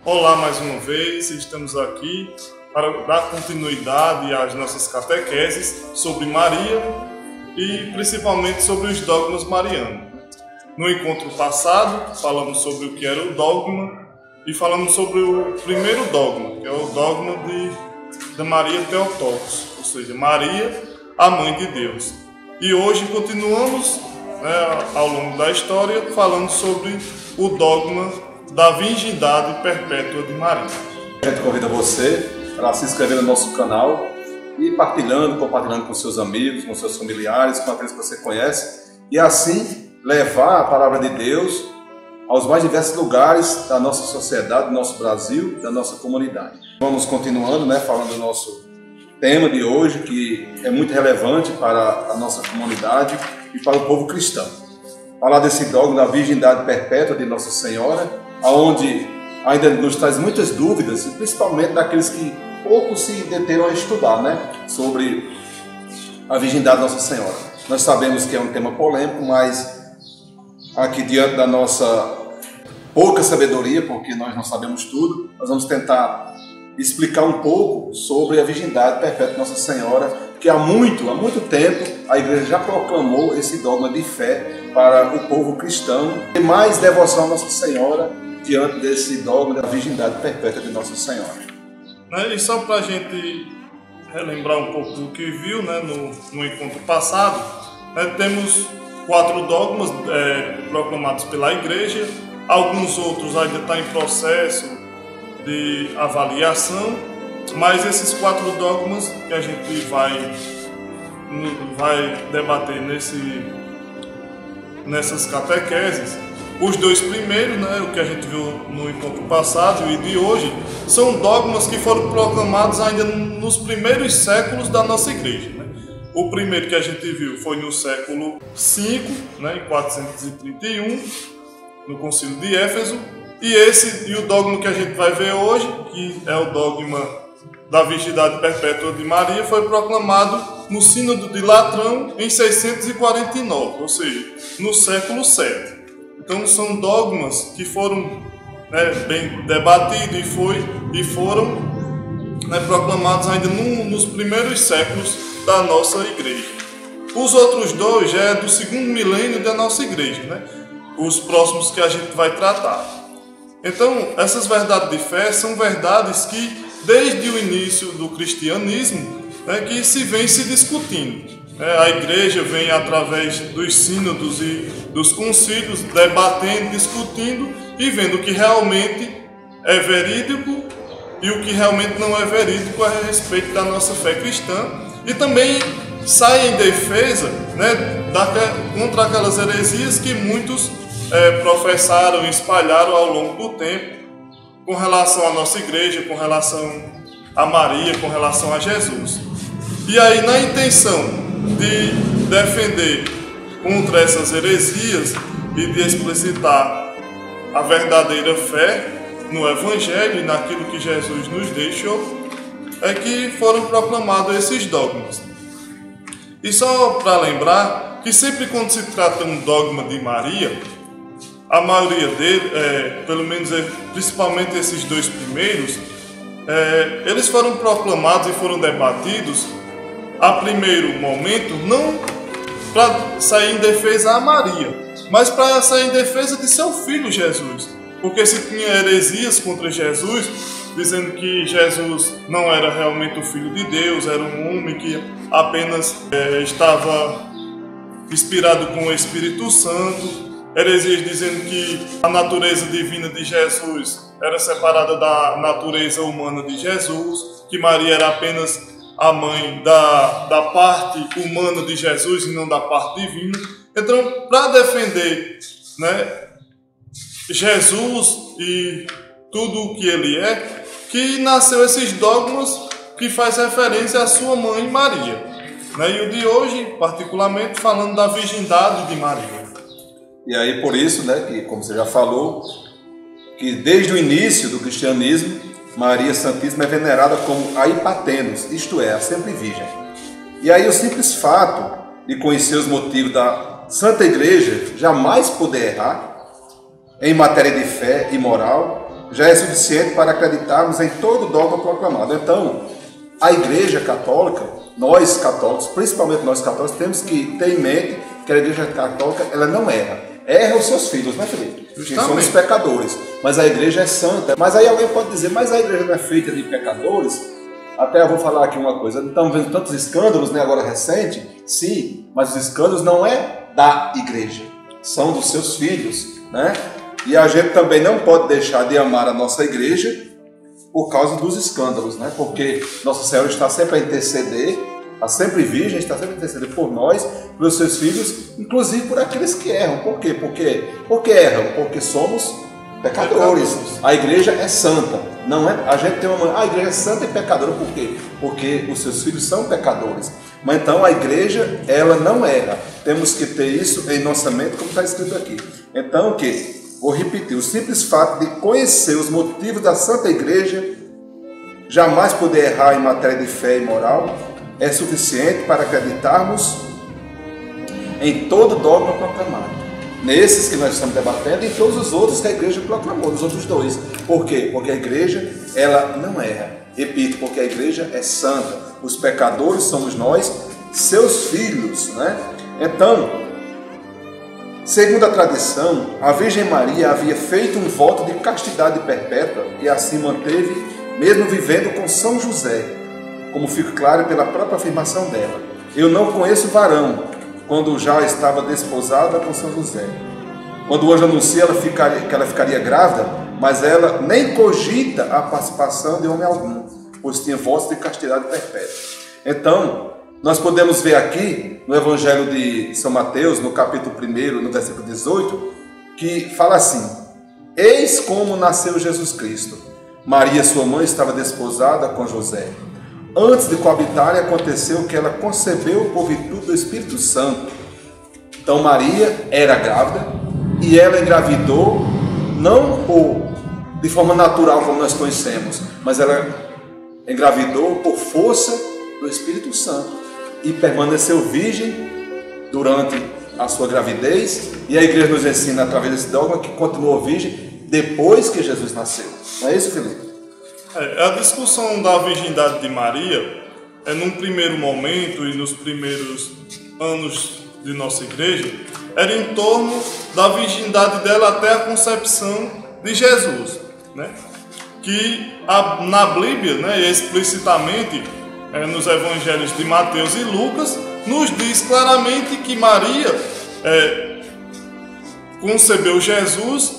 Olá mais uma vez, estamos aqui para dar continuidade às nossas catequeses sobre Maria e principalmente sobre os dogmas marianos. No encontro passado, falamos sobre o que era o dogma e falamos sobre o primeiro dogma, que é o dogma de Maria Theotokos, ou seja, Maria, a Mãe de Deus. E hoje continuamos, ao longo da história, falando sobre o dogma da virgindade perpétua de Maria. A gente convida você para se inscrever no nosso canal e compartilhando com seus amigos, com seus familiares, com aqueles que você conhece, e assim levar a palavra de Deus aos mais diversos lugares da nossa sociedade, do nosso Brasil, da nossa comunidade. Vamos continuando, falando do nosso tema de hoje, que é muito relevante para a nossa comunidade e para o povo cristão. Falar desse dogma da virgindade perpétua de Nossa Senhora, onde ainda nos traz muitas dúvidas, principalmente daqueles que pouco se deteram a estudar, sobre a virgindade de Nossa Senhora. Nós sabemos que é um tema polêmico, mas aqui diante da nossa pouca sabedoria, porque nós não sabemos tudo, nós vamos tentar explicar um pouco sobre a virgindade perpétua de Nossa Senhora, que há muito tempo a Igreja já proclamou esse dogma de fé para o povo cristão e mais devoção a Nossa Senhora diante desse dogma da virgindade perpétua de Nossa Senhora. E só para a gente relembrar um pouco do que viu no encontro passado, temos 4 dogmas proclamados pela Igreja, alguns outros ainda estão em processo de avaliação, mas esses 4 dogmas que a gente vai debater nessas catequeses, os 2 primeiros, o que a gente viu no encontro passado e de hoje, são dogmas que foram proclamados ainda nos primeiros séculos da nossa Igreja. O primeiro que a gente viu foi no século V, em 431, no Concílio de Éfeso, e o dogma que a gente vai ver hoje, que é o dogma da virgindade perpétua de Maria, foi proclamado no Sínodo de Latrão em 649, ou seja, no século VII. Então são dogmas que foram bem debatidos e foram proclamados ainda nos primeiros séculos da nossa Igreja. Os outros 2 já é do 2º milênio da nossa Igreja, os próximos que a gente vai tratar. Então, essas verdades de fé são verdades que, desde o início do cristianismo, que se vem se discutindo. A Igreja vem, através dos sínodos e dos concílios, debatendo, discutindo e vendo o que realmente é verídico e o que realmente não é verídico a respeito da nossa fé cristã, e também sai em defesa contra aquelas heresias que muitos professaram e espalharam ao longo do tempo com relação à nossa Igreja, com relação a Maria, com relação a Jesus. E aí, na intenção de defender contra essas heresias e de explicitar a verdadeira fé no Evangelho e naquilo que Jesus nos deixou, é que foram proclamados esses dogmas. E só para lembrar que sempre quando se trata um dogma de Maria, a maioria dele, pelo menos principalmente esses 2 primeiros, eles foram proclamados e foram debatidos a primeiro momento, não para sair em defesa a Maria, mas para sair em defesa de seu filho Jesus. Porque se tinha heresias contra Jesus, dizendo que Jesus não era realmente o Filho de Deus, era um homem que apenas estava inspirado com o Espírito Santo, heresias dizendo que a natureza divina de Jesus era separada da natureza humana de Jesus, que Maria era apenas a mãe da parte humana de Jesus e não da parte divina. Então, para defender Jesus e tudo o que ele é, que nasceu esses dogmas que faz referência à sua mãe Maria. E o de hoje, particularmente, falando da virgindade de Maria. E aí por isso, que como você já falou, que desde o início do cristianismo, Maria Santíssima é venerada como a Hipatenos, isto é, a sempre virgem. E aí o simples fato de conhecer os motivos da Santa Igreja jamais poder errar em matéria de fé e moral, já é suficiente para acreditarmos em todo o dogma proclamado. Então, a Igreja Católica, nós católicos, principalmente nós católicos, temos que ter em mente que a Igreja Católica, ela não erra. Erra os seus filhos, né, Felipe? Somos pecadores, mas a Igreja é santa. Mas aí alguém pode dizer, mas a Igreja não é feita de pecadores? Até eu vou falar aqui uma coisa, estamos vendo tantos escândalos, né, agora recente, sim, mas os escândalos não é da Igreja, são dos seus filhos, né? E a gente também não pode deixar de amar a nossa Igreja por causa dos escândalos, né? Porque Nossa Senhora está sempre a interceder, está sempre virgem, está sempre a interceder por nós, pelos seus filhos, inclusive por aqueles que erram. Por quê? Porque erram, porque somos pecadores. A Igreja é santa, não é? A gente tem a Igreja é santa e pecadora, por quê? Porque os seus filhos são pecadores. Mas então a Igreja, ela não erra. Temos que ter isso em nossa mente, como está escrito aqui. Então, o que? Vou repetir, o simples fato de conhecer os motivos da Santa Igreja, jamais poder errar em matéria de fé e moral, é suficiente para acreditarmos em todo dogma proclamado. Nesses que nós estamos debatendo e em todos os outros que a Igreja proclamou, nos outros dois. Por quê? Porque a Igreja, ela não erra. Repito, porque a Igreja é santa. Os pecadores somos nós, seus filhos, né? Então, segundo a tradição, a Virgem Maria havia feito um voto de castidade perpétua e assim manteve, mesmo vivendo com São José, como fica claro pela própria afirmação dela. Eu não conheço varão, quando já estava desposada com São José. Quando o anjo anuncia que ela ficaria grávida, mas ela nem cogita a participação de homem algum, pois tinha voto de castidade perpétua. Então, nós podemos ver aqui, no Evangelho de São Mateus, no capítulo 1, no versículo 18, que fala assim: eis como nasceu Jesus Cristo. Maria, sua mãe, estava desposada com José. Antes de coabitarem, aconteceu que ela concebeu por virtude do Espírito Santo. Então Maria era grávida e ela engravidou, não de forma natural como nós conhecemos, mas ela engravidou por força do Espírito Santo e permaneceu virgem durante a sua gravidez, e a Igreja nos ensina através desse dogma que continuou virgem depois que Jesus nasceu. Não é isso, Felipe? A discussão da virgindade de Maria, num primeiro momento e nos primeiros anos de nossa Igreja, era em torno da virgindade dela até a concepção de Jesus, né? Que na Bíblia, né, explicitamente, nos Evangelhos de Mateus e Lucas, nos diz claramente que Maria concebeu Jesus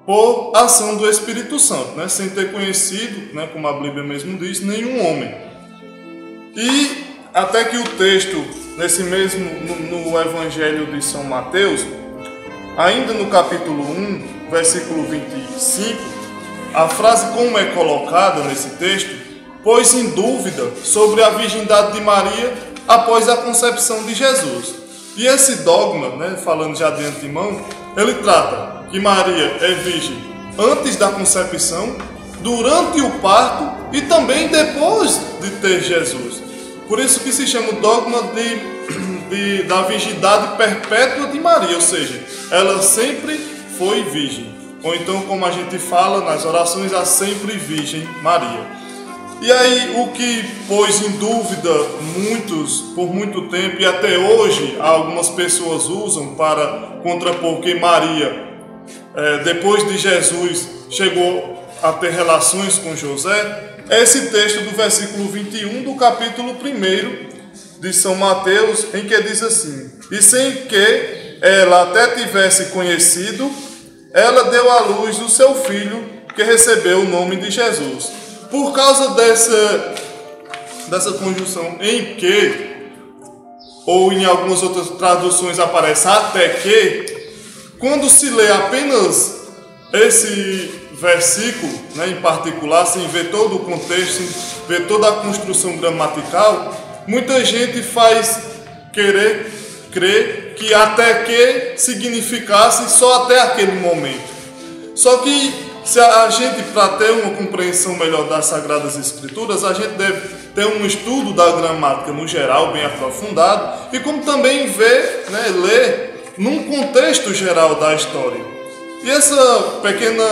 por ação do Espírito Santo, né, sem ter conhecido, né, como a Bíblia mesmo diz, nenhum homem. E até que o texto, nesse mesmo, no Evangelho de São Mateus, ainda no capítulo 1, versículo 25, a frase como é colocada nesse texto, pôs em dúvida sobre a virgindade de Maria após a concepção de Jesus. E esse dogma, né, falando já de antemão, ele trata que Maria é virgem antes da concepção, durante o parto e também depois de ter Jesus. Por isso que se chama o dogma da virgindade perpétua de Maria, ou seja, ela sempre foi virgem. Ou então, como a gente fala nas orações, a sempre Virgem Maria. E aí, o que pôs em dúvida muitos por muito tempo, e até hoje algumas pessoas usam para contrapor que Maria, depois de Jesus, chegou a ter relações com José, é esse texto do versículo 21 do capítulo 1 de São Mateus, em que diz assim: e sem que ela até tivesse conhecido, ela deu à luz o seu filho, que recebeu o nome de Jesus. Por causa dessa conjunção em que, ou em algumas outras traduções aparece até que, quando se lê apenas esse versículo, né, em particular, sem ver todo o contexto, sem ver toda a construção gramatical, muita gente faz querer crer que até que significasse só até aquele momento. Só que se a gente, para ter uma compreensão melhor das Sagradas Escrituras, a gente deve ter um estudo da gramática no geral, bem aprofundado, e como também ver, né, ler num contexto geral da história. E essa pequena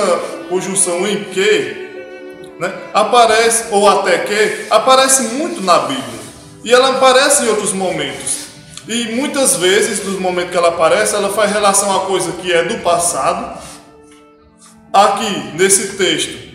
conjunção em que, né, aparece, ou até que, aparece muito na Bíblia. E ela aparece em outros momentos. E muitas vezes, no momento que ela aparece, ela faz relação a coisa que é do passado. Aqui, nesse texto,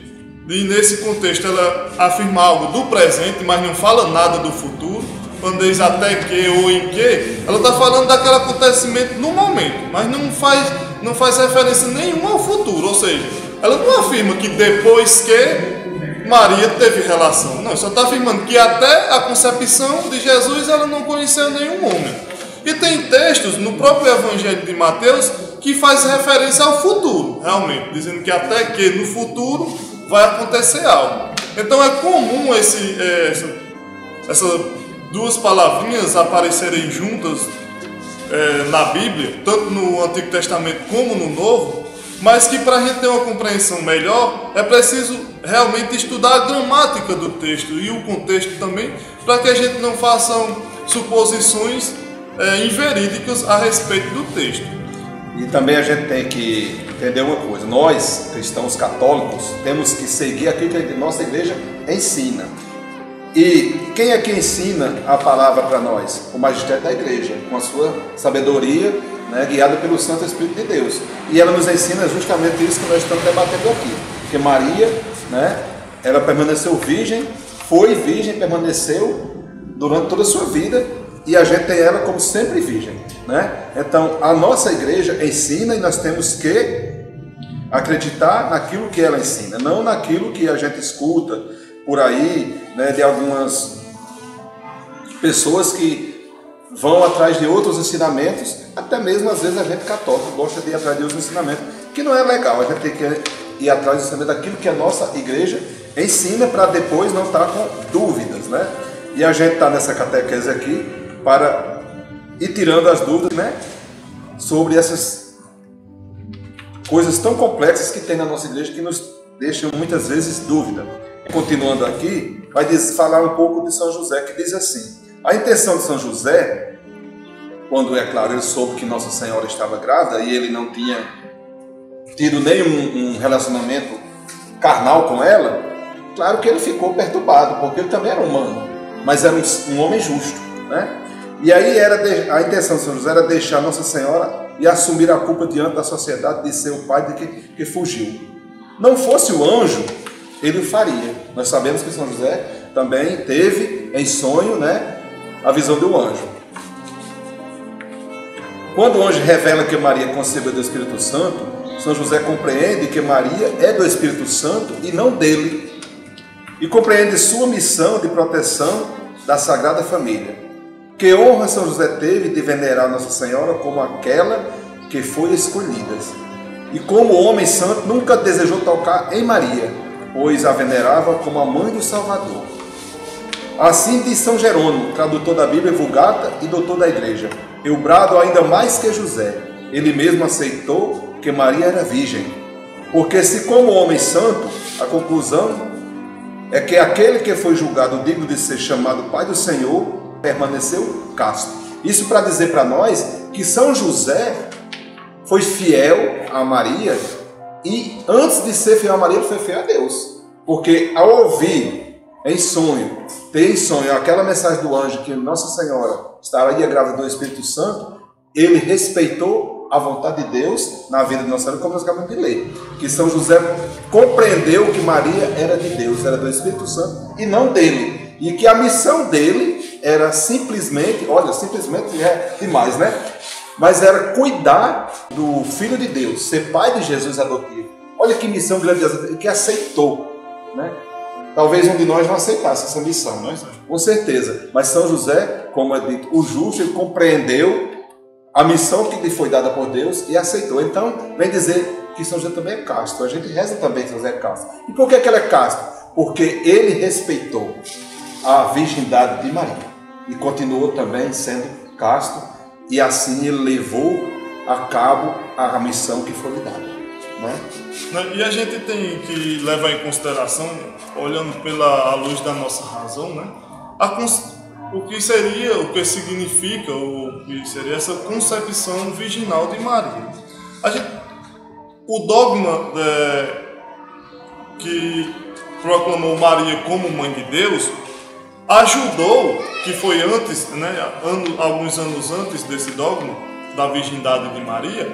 e nesse contexto, ela afirma algo do presente, mas não fala nada do futuro. Quando diz até que ou em que, ela está falando daquele acontecimento no momento, mas não faz referência nenhuma ao futuro. Ou seja, ela não afirma que depois que Maria teve relação. Não, só está afirmando que até a concepção de Jesus ela não conheceu nenhum homem. E tem textos no próprio Evangelho de Mateus que faz referência ao futuro, realmente, dizendo que até que no futuro vai acontecer algo. Então é comum essas duas palavrinhas aparecerem juntas na Bíblia, tanto no Antigo Testamento como no Novo, mas que para a gente ter uma compreensão melhor é preciso realmente estudar a gramática do texto e o contexto também, para que a gente não faça suposições inverídicas a respeito do texto. E também a gente tem que entender uma coisa: nós, cristãos católicos, temos que seguir aquilo que a nossa igreja ensina. E quem é que ensina a palavra para nós? O magistério da igreja, com a sua sabedoria, né, guiada pelo Santo Espírito de Deus. E ela nos ensina justamente isso que nós estamos debatendo aqui. Porque Maria, né, ela permaneceu virgem, foi virgem, permaneceu durante toda a sua vida, e a gente tem ela como sempre virgem, né? Então, a nossa igreja ensina e nós temos que acreditar naquilo que ela ensina, não naquilo que a gente escuta por aí, né, de algumas pessoas que vão atrás de outros ensinamentos. Até mesmo às vezes a gente católico gosta de ir atrás de outros ensinamentos, que não é legal. A gente tem que ir atrás do ensinamento daquilo que a nossa igreja ensina, para depois não estar com dúvidas, né? E a gente está nessa catequese aqui para ir tirando as dúvidas, né, sobre essas coisas tão complexas que tem na nossa igreja, que nos deixam muitas vezes dúvida. Continuando aqui, vai falar um pouco de São José, que diz assim: a intenção de São José, quando, é claro, ele soube que Nossa Senhora estava grávida e ele não tinha tido nenhum relacionamento carnal com ela, claro que ele ficou perturbado, porque ele também era humano, mas era um homem justo, né? E aí a intenção de São José era deixar Nossa Senhora e assumir a culpa diante da sociedade de ser o pai de que fugiu. Não fosse o anjo, ele o faria. Nós sabemos que São José também teve em sonho, né, a visão do anjo. Quando o anjo revela que Maria concebeu do Espírito Santo, São José compreende que Maria é do Espírito Santo e não dele, e compreende sua missão de proteção da Sagrada Família. Que honra São José teve de venerar Nossa Senhora como aquela que foi escolhida. E como homem santo nunca desejou tocar em Maria, pois a venerava como a mãe do Salvador. Assim diz São Jerônimo, tradutor da Bíblia Vulgata e doutor da Igreja: eu brado ainda mais que José, ele mesmo aceitou que Maria era virgem. Porque se como homem santo, a conclusão é que aquele que foi julgado digno de ser chamado Pai do Senhor permaneceu casto. Isso para dizer para nós que São José foi fiel a Maria, e antes de ser fiel a Maria, ele foi fiel a Deus. Porque ao ouvir em sonho, ter em sonho aquela mensagem do anjo que Nossa Senhora estaria grávida do Espírito Santo, ele respeitou a vontade de Deus na vida de Nossa Senhora, como nós acabamos de ler. Que São José compreendeu que Maria era de Deus, era do Espírito Santo e não dele. E que a missão dele era simplesmente, olha, simplesmente é demais, né? Mas era cuidar do Filho de Deus, ser pai de Jesus adotivo. Olha que missão grandiosa, que aceitou, né? Talvez um de nós não aceitasse essa missão, né? Com certeza. Mas São José, como é dito, o justo, ele compreendeu a missão que lhe foi dada por Deus e aceitou. Então, vem dizer que São José também é casto. A gente reza também que São José é casto. E por que ele é casto? Porque ele respeitou a virgindade de Maria e continuou também sendo casto, e assim ele levou a cabo a missão que foi lhe dada, né? E a gente tem que levar em consideração, olhando pela luz da nossa razão, né, o que significa, o que seria essa concepção virginal de Maria. O dogma que proclamou Maria como mãe de Deus, ajudou, que foi antes, alguns anos antes desse dogma da virgindade de Maria,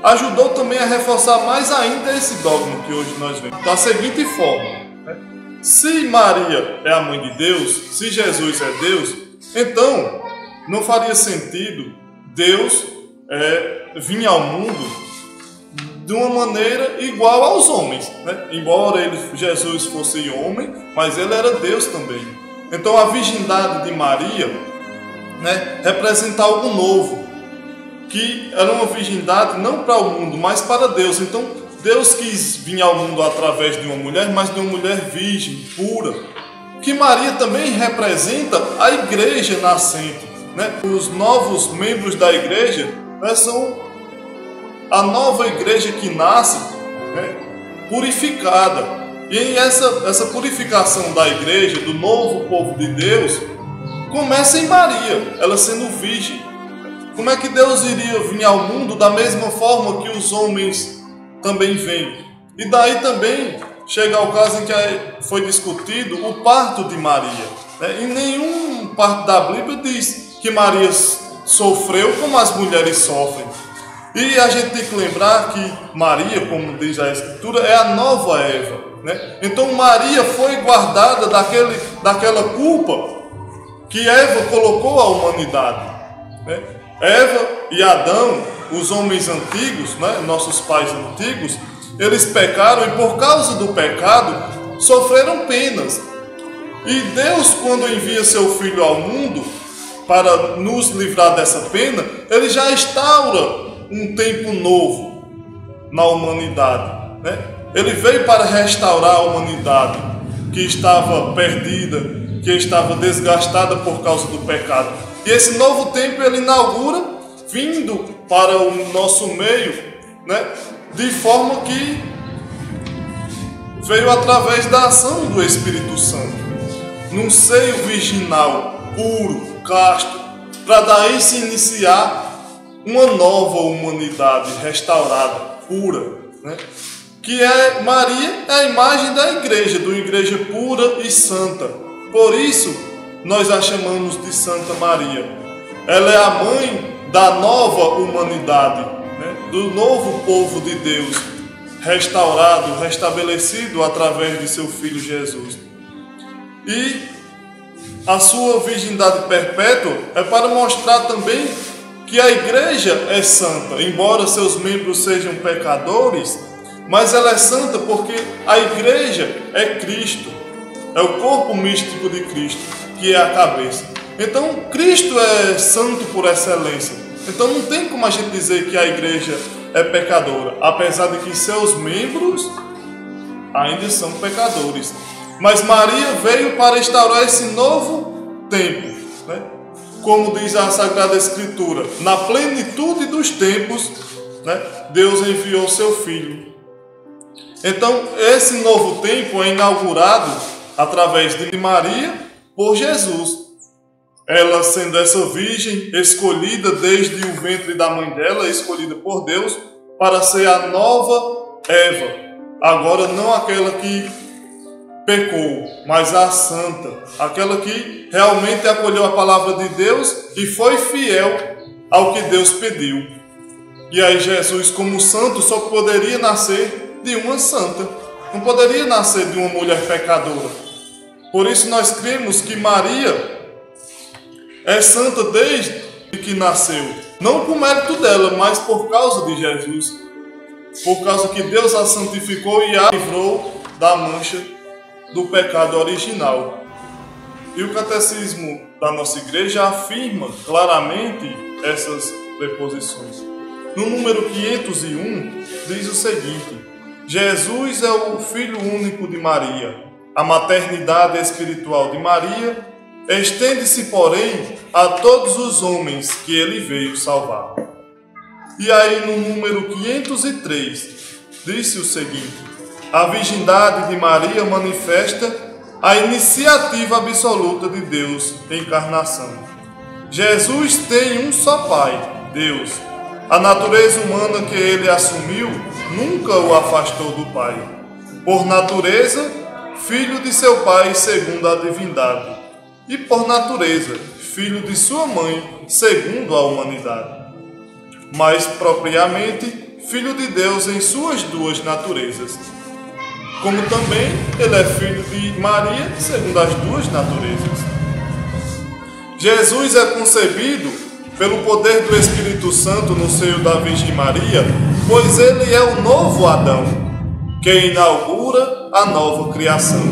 ajudou também a reforçar mais ainda esse dogma que hoje nós vemos. Da seguinte forma, se Maria é a mãe de Deus, se Jesus é Deus, então não faria sentido Deus vir ao mundo de uma maneira igual aos homens, Embora Jesus fosse homem, mas ele era Deus também. Então a virgindade de Maria representa algo novo, que era uma virgindade não para o mundo, mas para Deus. Então Deus quis vir ao mundo através de uma mulher, mas de uma mulher virgem, pura, que Maria também representa a igreja nascente. Os novos membros da igreja são a nova igreja que nasce purificada. E essa purificação da igreja, do novo povo de Deus, começa em Maria, ela sendo virgem. Como é que Deus iria vir ao mundo da mesma forma que os homens também vêm? E daí também chega ao caso em que foi discutido o parto de Maria. Em nenhum parto da Bíblia diz que Maria sofreu como as mulheres sofrem. E a gente tem que lembrar que Maria, como diz a Escritura, é a nova Eva. Então Maria foi guardada daquela culpa que Eva colocou à humanidade. Eva e Adão, os homens antigos, nossos pais antigos, eles pecaram e por causa do pecado sofreram penas. E Deus, quando envia seu Filho ao mundo para nos livrar dessa pena, ele já instaura um tempo novo na humanidade. Ele veio para restaurar a humanidade que estava perdida, que estava desgastada por causa do pecado. E esse novo tempo ele inaugura vindo para o nosso meio, de forma que veio através da ação do Espírito Santo, num seio virginal, puro, casto, para daí se iniciar uma nova humanidade restaurada, pura, que Maria é a imagem da igreja, de uma igreja pura e santa. Por isso, nós a chamamos de Santa Maria. Ela é a mãe da nova humanidade, do novo povo de Deus, restaurado, restabelecido através de seu Filho Jesus. E a sua virgindade perpétua é para mostrar também que a igreja é santa, embora seus membros sejam pecadores, mas ela é santa porque a igreja é Cristo, é o corpo místico de Cristo, que é a cabeça. Então Cristo é santo por excelência. Então não tem como a gente dizer que a igreja é pecadora, apesar de que seus membros ainda são pecadores. Mas Maria veio para instaurar esse novo tempo, Como diz a Sagrada Escritura, na plenitude dos tempos, Deus enviou seu Filho. Então, esse novo tempo é inaugurado através de Maria por Jesus. Ela sendo essa virgem escolhida desde o ventre da mãe dela, escolhida por Deus, para ser a nova Eva. Agora não aquela que pecou, mas a santa, aquela que realmente acolheu a palavra de Deus e foi fiel ao que Deus pediu. E aí Jesus, como santo, só poderia nascer de uma santa, não poderia nascer de uma mulher pecadora. Por isso nós cremos que Maria é santa desde que nasceu, não por mérito dela, mas por causa de Jesus, por causa que Deus a santificou e a livrou da mancha do pecado original. E o catecismo da nossa igreja afirma claramente essas preposições. No número 501 diz o seguinte: Jesus é o Filho único de Maria. A maternidade espiritual de Maria estende-se, porém, a todos os homens que ele veio salvar. E aí no número 503 disse o seguinte: a virgindade de Maria manifesta a iniciativa absoluta de Deus em encarnação. Jesus tem um só Pai, Deus. A natureza humana que ele assumiu nunca o afastou do Pai. por natureza, filho de seu pai segundo a divindade, e por natureza, filho de sua mãe segundo a humanidade. Mas propriamente, filho de Deus em suas duas naturezas. Como também ele é filho de Maria segundo as duas naturezas. Jesus é concebido pelo poder do Espírito Santo no seio da Virgem Maria, pois ele é o novo Adão, que inaugura a nova criação.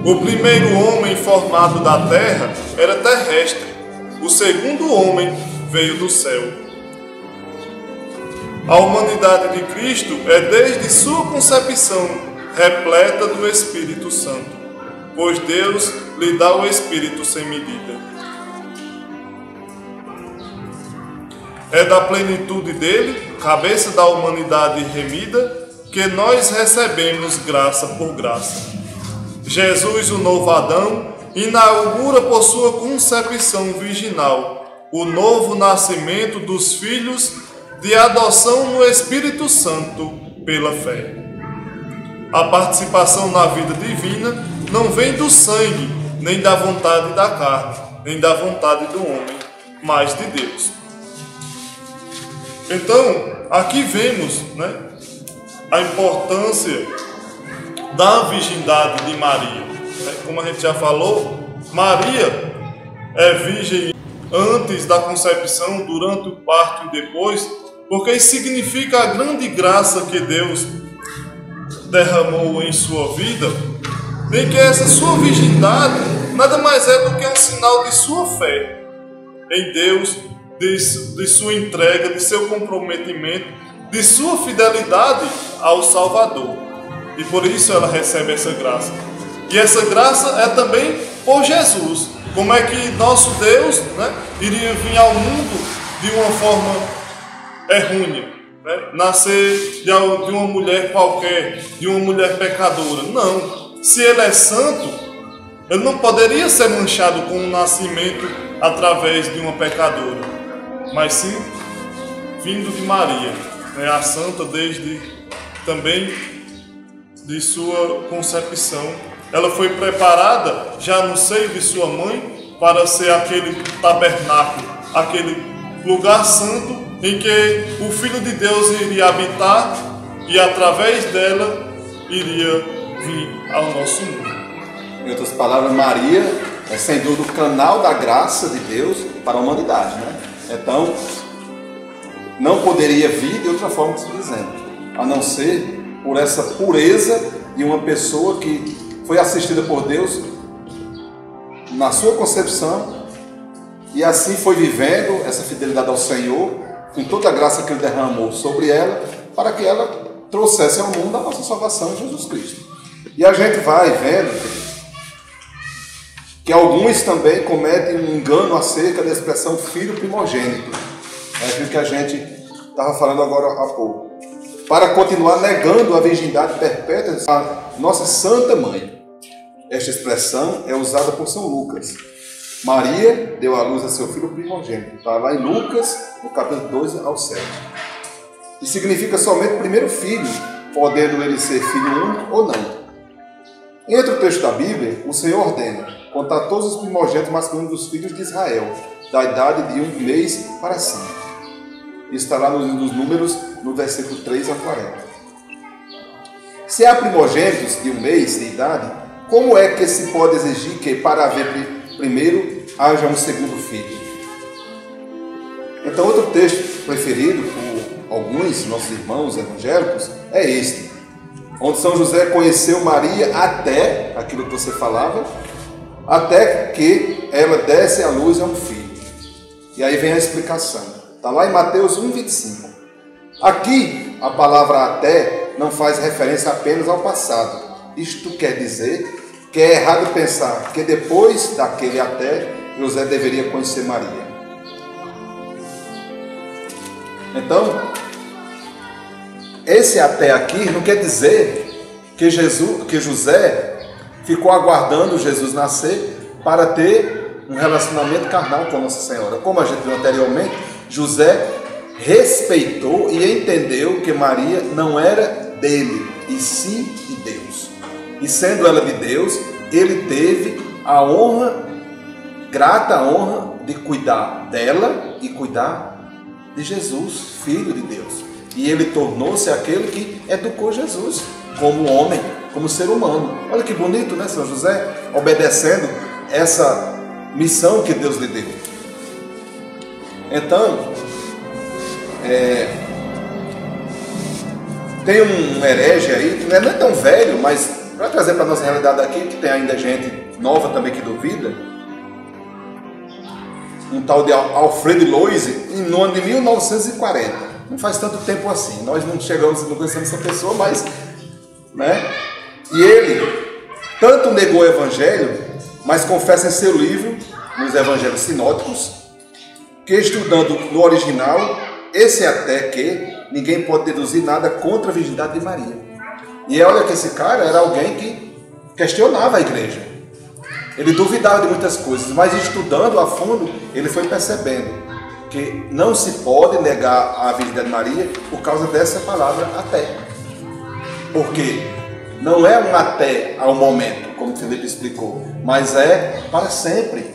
O primeiro homem formado da terra era terrestre, o segundo homem veio do céu. A humanidade de Cristo é desde sua concepção repleta do Espírito Santo, pois Deus lhe dá o Espírito sem medida. É da plenitude dele, cabeça da humanidade remida, que nós recebemos graça por graça. Jesus, o novo Adão, inaugura por sua concepção virginal o novo nascimento dos filhos de adoção no Espírito Santo pela fé. A participação na vida divina não vem do sangue, nem da vontade da carne, nem da vontade do homem, mas de Deus. Então, aqui vemos, a importância da virgindade de Maria. Como a gente já falou, Maria é virgem antes da concepção, durante o parto e depois, porque isso significa a grande graça que Deus derramou em sua vida, em que essa sua virgindade nada mais é do que um sinal de sua fé em Deus, de sua entrega, de seu comprometimento, de sua fidelidade ao Salvador. E por isso ela recebe essa graça. E essa graça é também por Jesus. Como é que nosso Deus iria vir ao mundo de uma forma errônea, nascer de uma mulher qualquer, de uma mulher pecadora? Não. Se ele é santo, ele não poderia ser manchado com um nascimento através de uma pecadora, mas sim vindo de Maria, a santa desde também de sua concepção. Ela foi preparada já no seio de sua mãe para ser aquele tabernáculo, aquele lugar santo em que o Filho de Deus iria habitar e através dela iria vir ao nosso mundo. Em outras palavras, Maria é sem dúvida o canal da graça de Deus para a humanidade, Então, não poderia vir de outra forma que estou dizendo, a não ser por essa pureza de uma pessoa que foi assistida por Deus na sua concepção e assim foi vivendo essa fidelidade ao Senhor, com toda a graça que Ele derramou sobre ela, para que ela trouxesse ao mundo a nossa salvação em Jesus Cristo. E a gente vai vendo que alguns também cometem um engano acerca da expressão filho primogênito. É aquilo que a gente estava falando agora há pouco. Para continuar negando a virgindade perpétua da nossa Santa Mãe. Esta expressão é usada por São Lucas. Maria deu à luz a seu filho primogênito. Está lá em Lucas, no capítulo 2 ao 7. E significa somente o primeiro filho, podendo ele ser filho único ou não. Entre o texto da Bíblia, o Senhor ordena contar todos os primogênitos masculinos dos filhos de Israel, da idade de 1 mês para cima. Isso está lá nos Números, no versículo 3 a 40. Se há primogênitos de 1 mês de idade, como é que se pode exigir que, para haver primeiro, haja um segundo filho? Então, outro texto preferido por alguns nossos irmãos evangélicos é este, onde São José conheceu Maria até, aquilo que você falava, até que ela desse à luz a um filho. E aí vem a explicação. Está lá em Mateus 1,25. Aqui, a palavra até não faz referência apenas ao passado. Isto quer dizer que é errado pensar que depois daquele até, José deveria conhecer Maria. Então, esse até aqui não quer dizer que José ficou aguardando Jesus nascer para ter um relacionamento carnal com Nossa Senhora. Como a gente viu anteriormente, José respeitou e entendeu que Maria não era dele, e sim de Deus. E sendo ela de Deus, ele teve a honra, grata honra, de cuidar dela e cuidar de Jesus, Filho de Deus. E ele tornou-se aquele que educou Jesus como homem, como ser humano. Olha que bonito, né, São José? Obedecendo essa missão que Deus lhe deu. Então, tem um herege aí, que não é tão velho, mas para trazer para a nossa realidade aqui, que tem ainda gente nova também que duvida, um tal de Alfred Loise, no ano de 1940. Não faz tanto tempo assim, nós não conhecemos essa pessoa, mas, né? E ele tanto negou o evangelho, mas confessa em seu livro, nos evangelhos sinóticos, que estudando no original, esse até que ninguém pode deduzir nada contra a virgindade de Maria. E olha que esse cara era alguém que questionava a igreja. Ele duvidava de muitas coisas, mas estudando a fundo, ele foi percebendo que não se pode negar a virgindade de Maria por causa dessa palavra até. Porque não é um até ao momento, como Felipe explicou, mas é para sempre.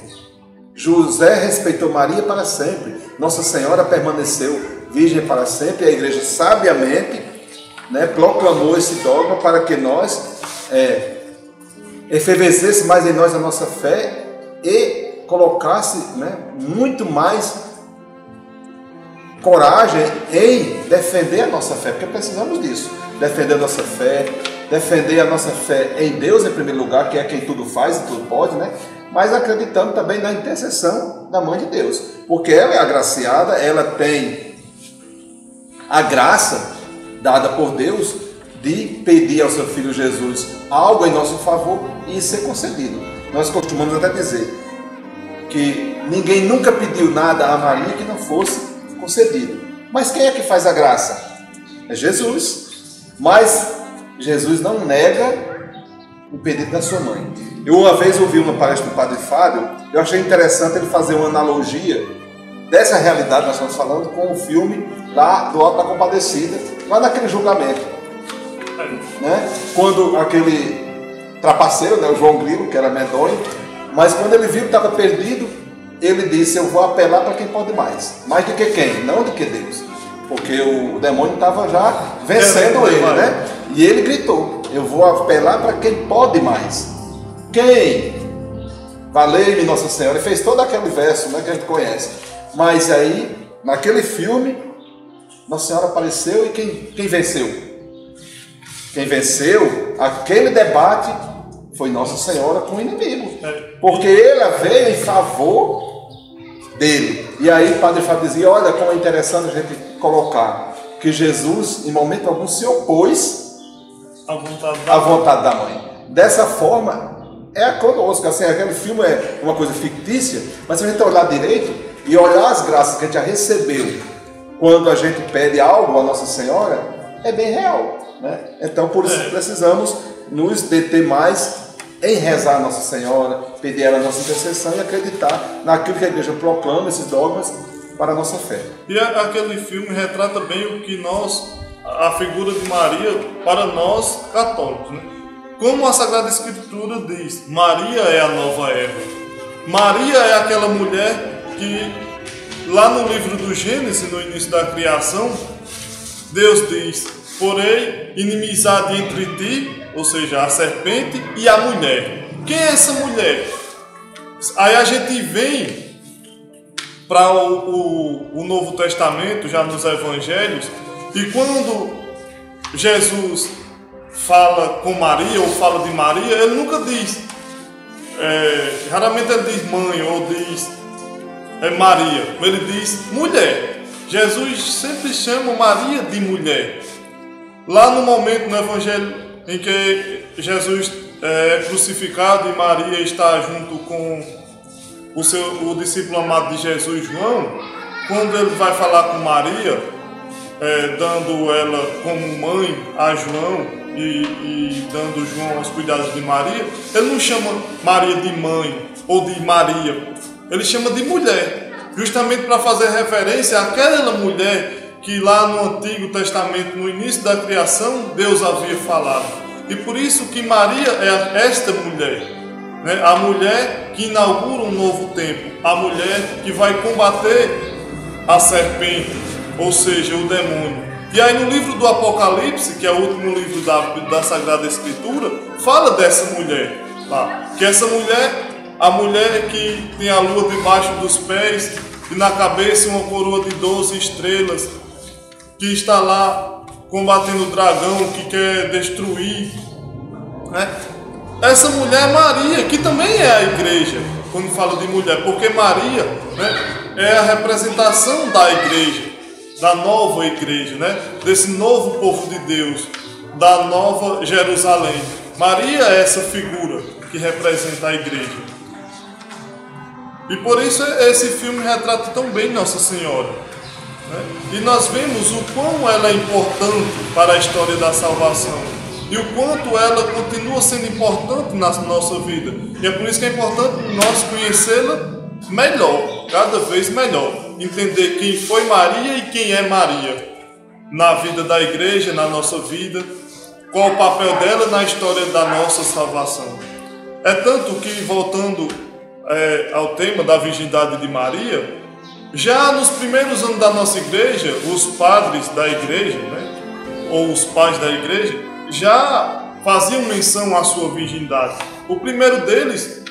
José respeitou Maria para sempre. Nossa Senhora permaneceu virgem para sempre. E a igreja sabiamente, né, proclamou esse dogma para que nós efervescesse mais em nós a nossa fé e colocasse, né, muito mais coragem em defender a nossa fé, porque precisamos disso. Defender a nossa fé, defender a nossa fé em Deus em primeiro lugar, que é quem tudo faz e tudo pode, né? Mas acreditando também na intercessão da Mãe de Deus, porque ela é agraciada, ela tem a graça dada por Deus de pedir ao seu Filho Jesus algo em nosso favor e ser concedido. Nós costumamos até dizer que ninguém nunca pediu nada a Maria que não fosse concedido. Mas quem é que faz a graça? É Jesus. Mas Jesus não nega o pedido da sua mãe. Eu uma vez ouvi uma palestra do Padre Fábio, eu achei interessante ele fazer uma analogia dessa realidade que nós estamos falando com o filme lá do Alto da Compadecida, lá naquele julgamento, né? Quando aquele trapaceiro, né, o João Grilo, que era medonho, mas quando ele viu que estava perdido, ele disse: eu vou apelar para quem pode mais do que quem? Não do que Deus, porque o demônio estava já vencendo ele, né? E ele gritou: eu vou apelar para quem pode mais. Quem? Valei-me Nossa Senhora. E fez todo aquele verso, né, que a gente conhece. Mas aí, naquele filme, Nossa Senhora apareceu e quem venceu? Quem venceu aquele debate foi Nossa Senhora com o inimigo. Porque ela veio em favor dele. E aí o Padre Fábio dizia: olha como é interessante a gente colocar que Jesus, em momento algum, se opôs à vontade da mãe. Dessa forma, é conosco. Assim, aquele filme é uma coisa fictícia, mas se a gente olhar direito e olhar as graças que a gente já recebeu quando a gente pede algo à Nossa Senhora, é bem real, né? Então, por isso precisamos nos deter mais em rezar a Nossa Senhora, pedir ela a nossa intercessão e acreditar naquilo que a igreja proclama, esses dogmas, para a nossa fé. E aquele filme retrata bem o que a figura de Maria, para nós católicos, né? Como a Sagrada Escritura diz, Maria é a nova Eva. Maria é aquela mulher que, lá no livro do Gênesis, no início da criação, Deus diz: porém, inimizade entre ti, ou seja, a serpente, e a mulher. Quem é essa mulher? Aí a gente vem para o Novo Testamento, já nos Evangelhos, e quando Jesus fala com Maria ou fala de Maria, ele nunca diz, raramente ele diz mãe ou diz Maria, ele diz mulher. Jesus sempre chama Maria de mulher. Lá no momento no Evangelho em que Jesus é crucificado e Maria está junto com o discípulo amado de Jesus, João, quando ele vai falar com Maria, dando ela como mãe a João e dando João aos cuidados de Maria, ele não chama Maria de mãe ou de Maria, ele chama de mulher, justamente para fazer referência àquela mulher que lá no Antigo Testamento, no início da criação, Deus havia falado. E por isso que Maria é esta mulher, né? A mulher que inaugura um novo tempo, a mulher que vai combater a serpente, ou seja, o demônio. E aí no livro do Apocalipse, que é o último livro da Sagrada Escritura, fala dessa mulher lá, que essa mulher, a mulher que tem a lua debaixo dos pés e na cabeça uma coroa de 12 estrelas, que está lá combatendo o dragão que quer destruir, né? Essa mulher é Maria, que também é a igreja, quando fala de mulher, porque Maria, né, é a representação da igreja, da nova igreja, né, desse novo povo de Deus, da nova Jerusalém. Maria é essa figura que representa a igreja. E por isso esse filme retrata tão bem Nossa Senhora, né? E nós vemos o quão ela é importante para a história da salvação e o quanto ela continua sendo importante na nossa vida. E é por isso que é importante nós conhecê-la melhor, cada vez melhor, entender quem foi Maria e quem é Maria na vida da igreja, na nossa vida, qual o papel dela na história da nossa salvação. É tanto que, voltando ao tema da virgindade de Maria, já nos primeiros anos da nossa igreja, os padres da igreja, né, ou os pais da igreja, já faziam menção à sua virgindade. O primeiro deles,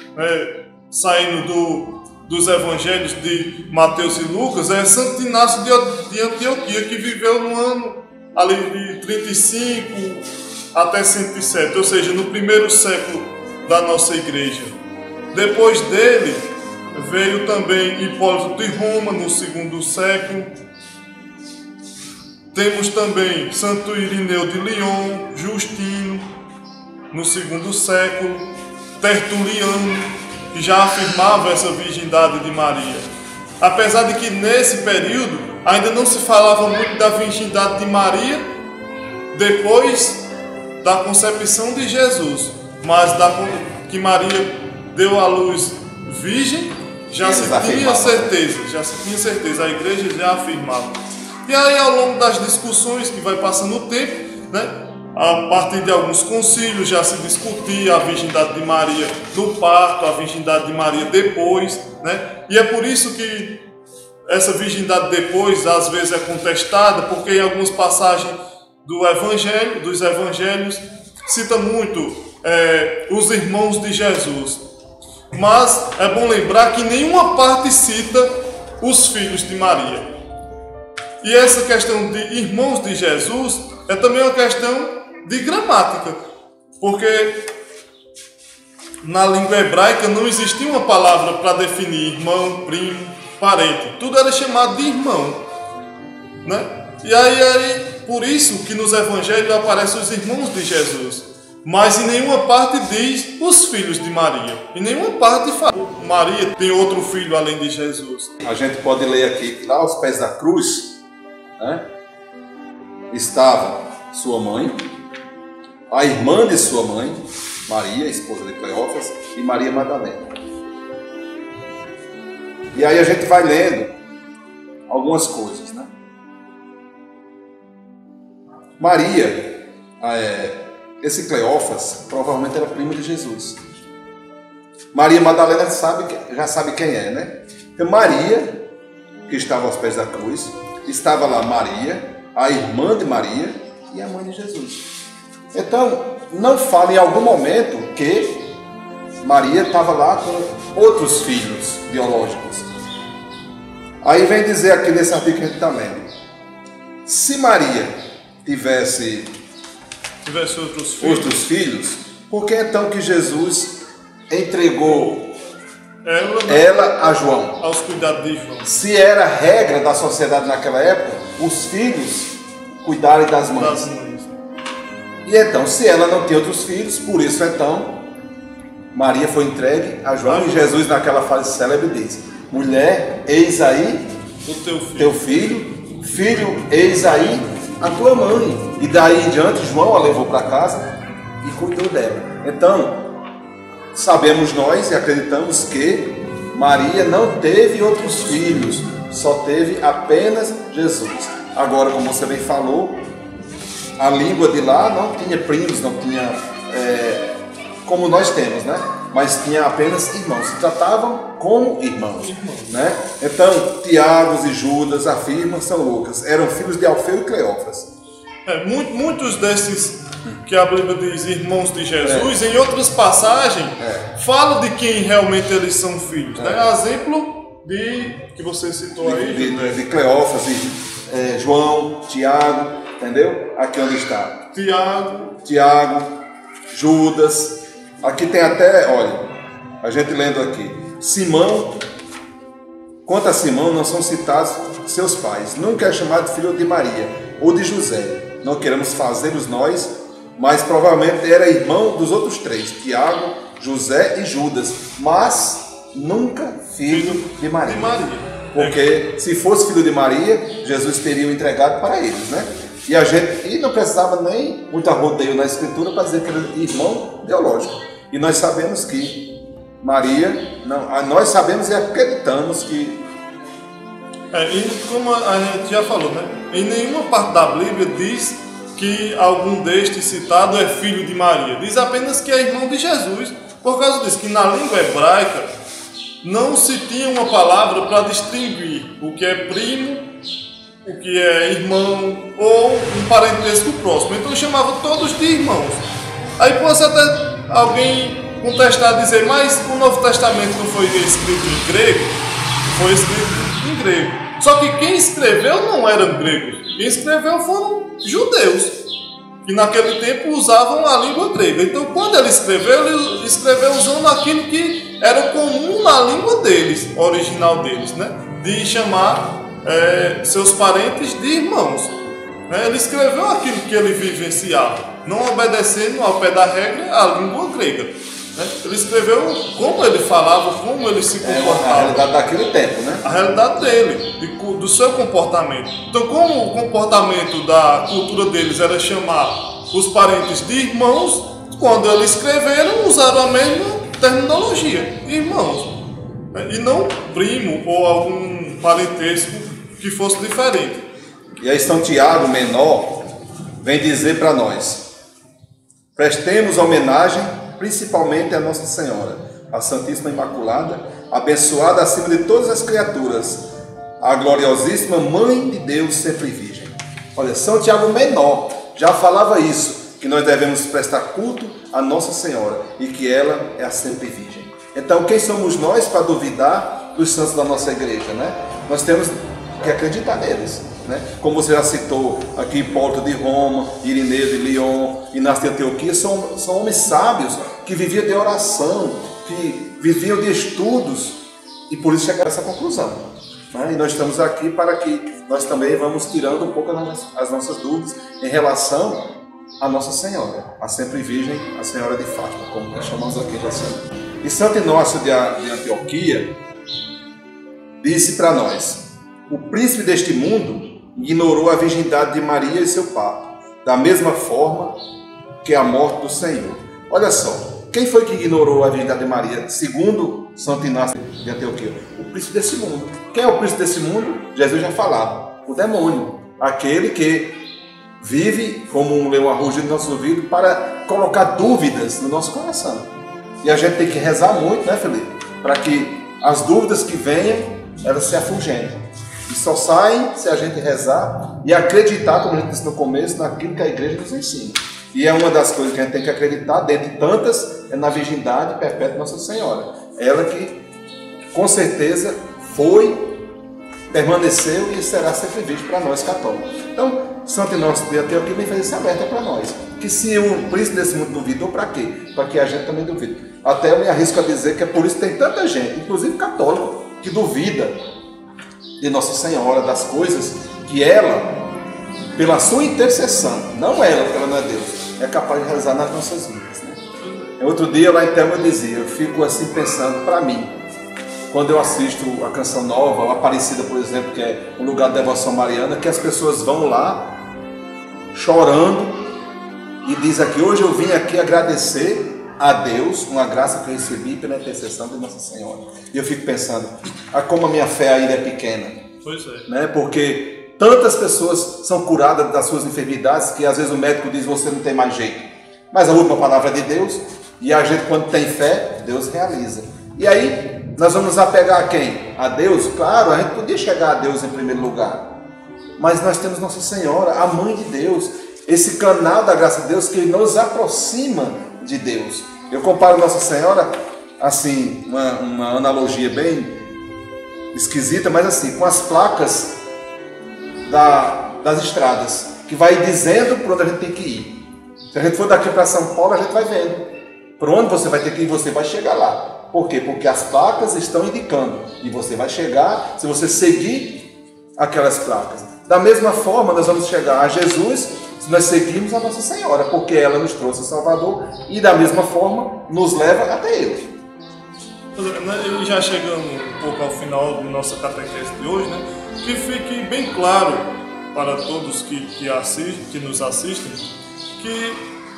saindo dos evangelhos de Mateus e Lucas, é Santo Inácio de Antioquia, que viveu no ano ali de 35 até 107, ou seja, no primeiro século da nossa igreja. Depois dele veio também Hipólito de Roma, no segundo século. Temos também Santo Irineu de Lyon, Justino, no segundo século, Tertuliano, que já afirmava essa virgindade de Maria. Apesar de que nesse período ainda não se falava muito da virgindade de Maria depois da concepção de Jesus, mas que Maria deu à luz virgem, já se tinha certeza, a igreja já afirmava. E aí, ao longo das discussões que vai passando o tempo, né, a partir de alguns concílios já se discutia a virgindade de Maria no parto, a virgindade de Maria depois, né? E é por isso que essa virgindade depois às vezes é contestada, porque em algumas passagens dos evangelhos cita muito os irmãos de Jesus. Mas é bom lembrar que nenhuma parte cita os filhos de Maria. E essa questão de irmãos de Jesus é também uma questão de gramática, porque na língua hebraica não existia uma palavra para definir irmão, primo, parente. Tudo era chamado de irmão, né? E aí por isso que nos evangelhos aparecem os irmãos de Jesus, mas em nenhuma parte diz os filhos de Maria. Em nenhuma parte fala Maria tem outro filho além de Jesus. A gente pode ler aqui que lá aos pés da cruz, né, estava sua mãe, a irmã de sua mãe, Maria, esposa de Cleófas, e Maria Madalena. E aí a gente vai lendo algumas coisas, né? Maria, esse Cleófas, provavelmente era primo de Jesus. Maria Madalena já sabe quem é, né? Então Maria, que estava aos pés da cruz, estava lá Maria, a irmã de Maria e a mãe de Jesus. Então, não fala em algum momento que Maria estava lá com outros filhos biológicos. Aí vem dizer aqui nesse artigo que a gente está lendo. Se Maria tivesse outros filhos, por que então que Jesus entregou ela a João? Aos cuidados de João. Se era regra da sociedade naquela época, os filhos cuidarem das mães. E então, se ela não tem outros filhos, por isso então, Maria foi entregue a João. E Jesus naquela fase célebre diz: mulher, eis aí o teu filho, filho, eis aí a tua mãe. E daí em diante, João a levou para casa e cuidou dela. Então, sabemos nós e acreditamos que Maria não teve outros filhos, só teve apenas Jesus. Agora, como você bem falou, a língua de lá não tinha primos, não tinha como nós temos, né? Mas tinha apenas irmãos, se tratavam como irmãos, né? Então, Tiago e Judas afirmam, São Lucas, eram filhos de Alfeu e Cleófas. Muitos desses que a Bíblia diz irmãos de Jesus, em outras passagens, falam de quem realmente eles são filhos, né? Exemplo que você citou aí. De Cleófas, João, Tiago, entendeu? Aqui onde está. Tiago, Judas. Aqui tem até, olha, a gente lendo aqui. Simão, quanto a Simão, não são citados seus pais. Nunca é chamado filho de Maria ou de José. Não queremos fazê-los nós, mas provavelmente era irmão dos outros três, Tiago, José e Judas, mas nunca filho de Maria. Porque se fosse filho de Maria, Jesus teria o entregado para eles, né? E não precisava nem muito arrodeio na escritura para dizer que era irmão biológico. E nós sabemos que Maria, nós sabemos e acreditamos que... E como a gente já falou, né? Em nenhuma parte da Bíblia diz que algum destes citado é filho de Maria. Diz apenas que é irmão de Jesus. Por causa disso, que na língua hebraica não se tinha uma palavra para distinguir o que é primo, o que é irmão ou um parentesco próximo. Então chamava todos de irmãos. Aí pode até alguém contestar, dizer, mas o Novo Testamento não foi escrito em grego? Foi escrito em grego. Só que quem escreveu não eram gregos. Quem escreveu foram judeus, que naquele tempo usavam a língua grega. Então quando ele escreveu usando aquilo que era comum na língua deles, original deles, né? De chamar seus parentes de irmãos. Ele escreveu aquilo que ele vivenciava, não obedecendo ao pé da regra a língua grega. Ele escreveu como ele falava, como ele se comportava. A realidade daquele tempo, né? A realidade dele, do seu comportamento. Então, como o comportamento da cultura deles era chamar os parentes de irmãos, quando eles escreveram, usaram a mesma terminologia, irmãos. E não primo ou algum parentesco que fosse diferente. E aí São Tiago, menor, vem dizer para nós: prestemos homenagem principalmente a Nossa Senhora, a Santíssima Imaculada, abençoada acima de todas as criaturas, a gloriosíssima Mãe de Deus, sempre virgem. Olha, São Tiago menor já falava isso, que nós devemos prestar culto a Nossa Senhora e que ela é a sempre virgem. Então, quem somos nós para duvidar dos santos da nossa igreja, né? Nós temos que acreditar neles, né? Como você já citou aqui, Hipólito de Roma, Irineu de Lyon, Inácio de Antioquia, são homens sábios que viviam de oração, que viviam de estudos e por isso chegaram a essa conclusão, né? E nós estamos aqui para que nós também vamos tirando um pouco as nossas dúvidas em relação a Nossa Senhora, a sempre Virgem, a Senhora de Fátima, como nós chamamos aqui da Senhora. E Santo Inácio de Antioquia disse para nós: o príncipe deste mundo ignorou a virgindade de Maria e seu parto, da mesma forma que a morte do Senhor. Olha só, quem foi que ignorou a virgindade de Maria, segundo Santo Inácio de Antioquia? O príncipe desse mundo. Quem é o príncipe desse mundo? Jesus já falava: o demônio, aquele que vive como um leão a rugir no nosso ouvido para colocar dúvidas no nosso coração. E a gente tem que rezar muito, né, Felipe? Para que as dúvidas que venham, elas se afugentem. E só saem se a gente rezar e acreditar, como a gente disse no começo, naquilo que a igreja nos ensina. E é uma das coisas que a gente tem que acreditar, dentre tantas, é na virgindade perpétua de Nossa Senhora. Ela que, com certeza, foi, permaneceu e será sempre virgem para nós católicos. Então, Santo Inácio de Antioquia vem fazer esse alerta para nós. Que se o príncipe desse mundo duvidou, para quê? Para que a gente também duvide. Até eu me arrisco a dizer que é por isso que tem tanta gente, inclusive católico, que duvida de Nossa Senhora, das coisas que ela, pela sua intercessão, não ela, porque ela não é Deus, é capaz de realizar nas nossas vidas, né? Outro dia lá em Telma eu dizia, eu fico assim pensando para mim, quando eu assisto a Canção Nova, a Aparecida, por exemplo, que é um lugar de devoção mariana, que as pessoas vão lá chorando e diz aqui: hoje eu vim aqui agradecer a Deus uma graça que eu recebi pela intercessão de Nossa Senhora. E eu fico pensando, como a minha fé ainda é pequena. Pois é. Né? Porque Tantas pessoas são curadas das suas enfermidades que às vezes o médico diz: você não tem mais jeito. Mas a última palavra é de Deus, e a gente, quando tem fé, Deus realiza. E aí, nós vamos nos apegar a quem? A Deus? Claro, a gente podia chegar a Deus em primeiro lugar, mas nós temos Nossa Senhora, a Mãe de Deus, esse canal da graça de Deus que nos aproxima de Deus. Eu comparo Nossa Senhora, assim, uma analogia bem esquisita, mas assim, com as placas das estradas, que vai dizendo por onde a gente tem que ir. Se a gente for daqui para São Paulo, a gente vai vendo por onde você vai ter que ir, você vai chegar lá. Por quê? Porque as placas estão indicando, e você vai chegar se você seguir aquelas placas. Da mesma forma, nós vamos chegar a Jesus se nós seguirmos a Nossa Senhora, porque ela nos trouxe o Salvador e da mesma forma nos leva até Ele. E já chegando um pouco ao final da nossa catequese de hoje, né, que fique bem claro para todos que nos assistem, que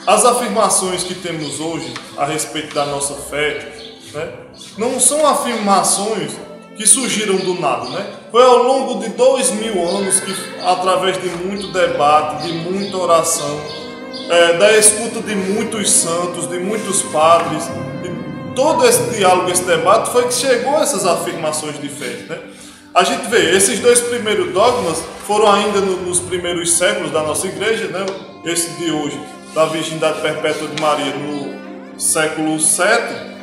as afirmações que temos hoje a respeito da nossa fé, né, não são afirmações que surgiram do nada, né? Foi ao longo de 2000 anos que, através de muito debate, de muita oração, da escuta de muitos santos, de muitos padres, de todo esse diálogo, esse debate, foi que chegou a essas afirmações de fé, né? A gente vê, esses dois primeiros dogmas foram ainda nos primeiros séculos da nossa igreja, né? Esse de hoje, da Virgindade Perpétua de Maria, no século VII,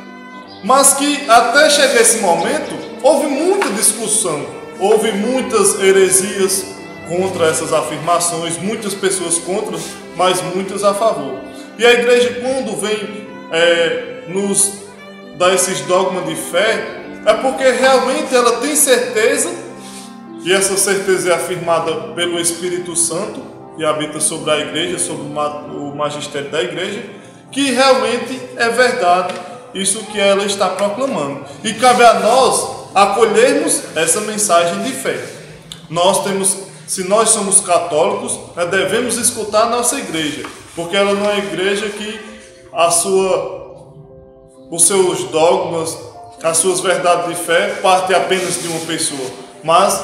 mas que até chegar esse momento, houve muita discussão, houve muitas heresias contra essas afirmações, muitas pessoas contra, mas muitas a favor. E a igreja, quando vem nos dar esses dogmas de fé, é porque realmente ela tem certeza, e essa certeza é afirmada pelo Espírito Santo, que habita sobre a igreja, sobre o magistério da igreja, que realmente é verdade isso que ela está proclamando. E cabe a nós acolhermos essa mensagem de fé. Se nós somos católicos, devemos escutar a nossa igreja, porque ela não é igreja que os seus dogmas, as suas verdades de fé partem apenas de uma pessoa, mas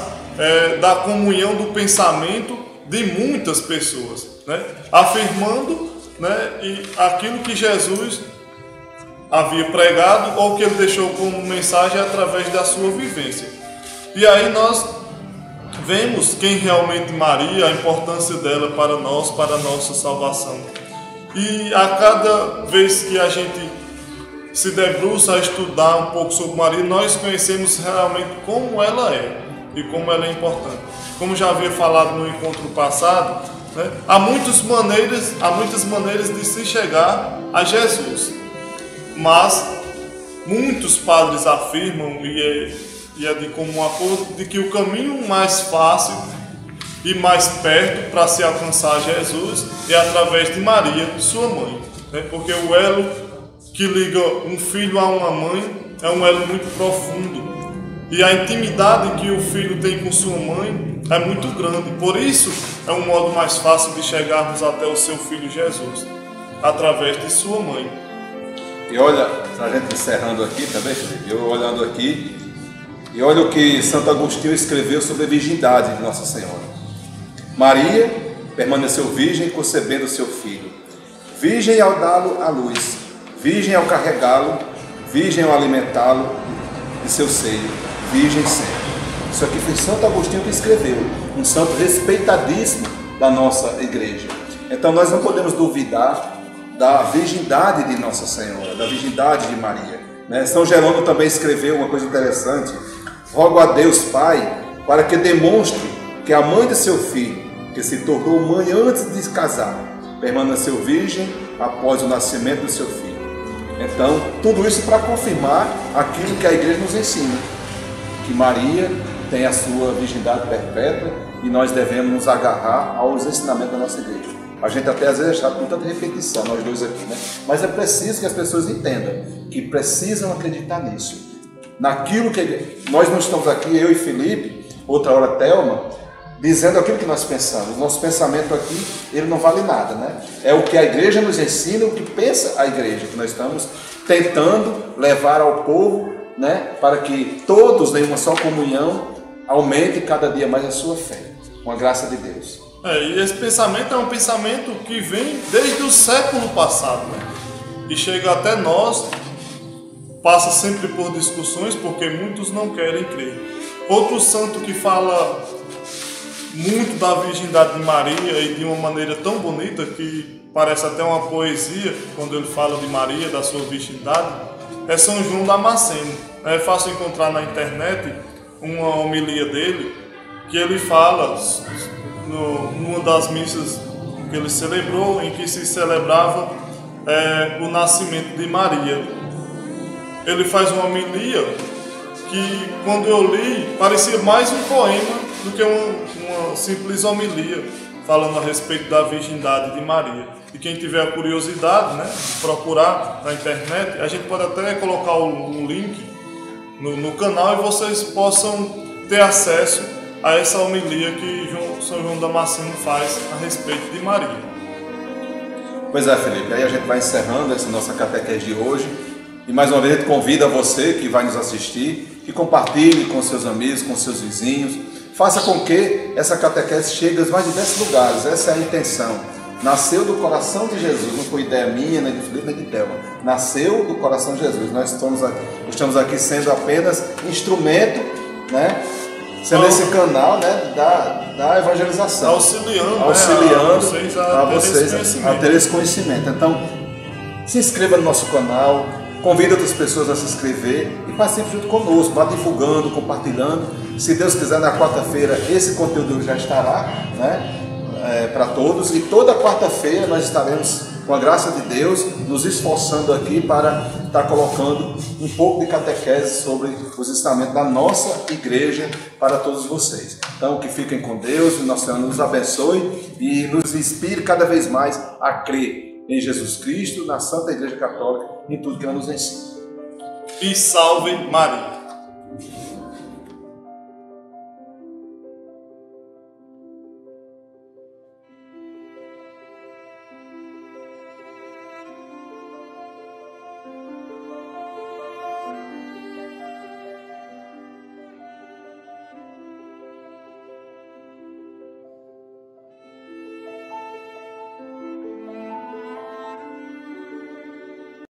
da comunhão do pensamento de muitas pessoas, né? Afirmando, né, e aquilo que Jesus havia pregado ou que ele deixou como mensagem através da sua vivência. E aí nós vemos quem realmente Maria, a importância dela para nós, para a nossa salvação. E a cada vez que a gente se debruça a estudar um pouco sobre Maria, nós conhecemos realmente como ela é e como ela é importante. Como já havia falado no encontro passado, né, há muitas maneiras de se chegar a Jesus. Mas muitos padres afirmam, e é de comum acordo, de que o caminho mais fácil e mais perto para se alcançar Jesus é através de Maria, sua mãe, né? Porque o elo que liga um filho a uma mãe é um elo muito profundo, e a intimidade que o filho tem com sua mãe é muito grande. Por isso é um modo mais fácil de chegarmos até o seu filho Jesus, através de sua mãe. E olha, a gente encerrando aqui também, Felipe, eu olhando aqui, e olha o que Santo Agostinho escreveu sobre a virgindade de Nossa Senhora. Maria permaneceu virgem concebendo seu filho, virgem ao dá-lo à luz, virgem ao carregá-lo, virgem ao alimentá-lo de seu seio, virgem sempre. Isso aqui foi Santo Agostinho que escreveu, um santo respeitadíssimo da nossa igreja. Então nós não podemos duvidar da virgindade de Nossa Senhora, da virgindade de Maria, né? São Jerônimo também escreveu uma coisa interessante: rogo a Deus Pai para que demonstre que a mãe de seu filho, que se tornou mãe antes de se casar, permaneceu virgem após o nascimento do seu filho. Então, tudo isso para confirmar aquilo que a igreja nos ensina, que Maria tem a sua virgindade perpétua e nós devemos nos agarrar aos ensinamentos da nossa igreja. A gente até às vezes é chato com tanta repetição, nós dois aqui, né? Mas é preciso que as pessoas entendam que precisam acreditar nisso. Naquilo que nós não estamos aqui, eu e Felipe, outra hora Thelma, dizendo aquilo que nós pensamos. Nosso pensamento aqui, ele não vale nada, né? É o que a igreja nos ensina, o que pensa a igreja, que nós estamos tentando levar ao povo, né? Para que todos, em uma só comunhão, aumente cada dia mais a sua fé. com a graça de Deus. E esse pensamento é um pensamento que vem desde o século passado, né? E chega até nós, passa sempre por discussões, porque muitos não querem crer. Outro santo que fala muito da virgindade de Maria e de uma maneira tão bonita que parece até uma poesia quando ele fala de Maria, da sua virgindade, é São João Damasceno. É fácil encontrar na internet uma homilia dele que ele fala numa das missas que ele celebrou, em que se celebrava o nascimento de Maria. Ele faz uma homilia que, quando eu li, parecia mais um poema do que uma simples homilia falando a respeito da virgindade de Maria. E quem tiver a curiosidade, né, de procurar na internet, a gente pode até colocar um link no canal e vocês possam ter acesso a essa homilia que São João Damasceno faz a respeito de Maria. Pois é, Felipe, aí a gente vai encerrando essa nossa catequese de hoje. E mais uma vez a gente convida você que vai nos assistir, que compartilhe com seus amigos, com seus vizinhos. Faça com que essa catequese chegue aos mais diversos lugares. Essa é a intenção. Nasceu do coração de Jesus, não foi ideia minha, nem de Felipe, nem de Thelma. Nasceu do coração de Jesus. Nós estamos aqui sendo apenas instrumento, né? Sendo esse canal, né, da evangelização. Auxiliando vocês a ter esse conhecimento. Então, se inscreva no nosso canal, convida outras pessoas a se inscrever e participe junto conosco, vá divulgando, compartilhando. Se Deus quiser, na quarta-feira esse conteúdo já estará, né, para todos. E toda quarta-feira nós estaremos, com a graça de Deus, nos esforçando aqui para estar colocando um pouco de catequese sobre os ensinamentos da nossa igreja para todos vocês. Então, que fiquem com Deus, o nosso Senhor nos abençoe e nos inspire cada vez mais a crer em Jesus Cristo, na Santa Igreja Católica, em tudo que ela nos ensina. E salve Maria!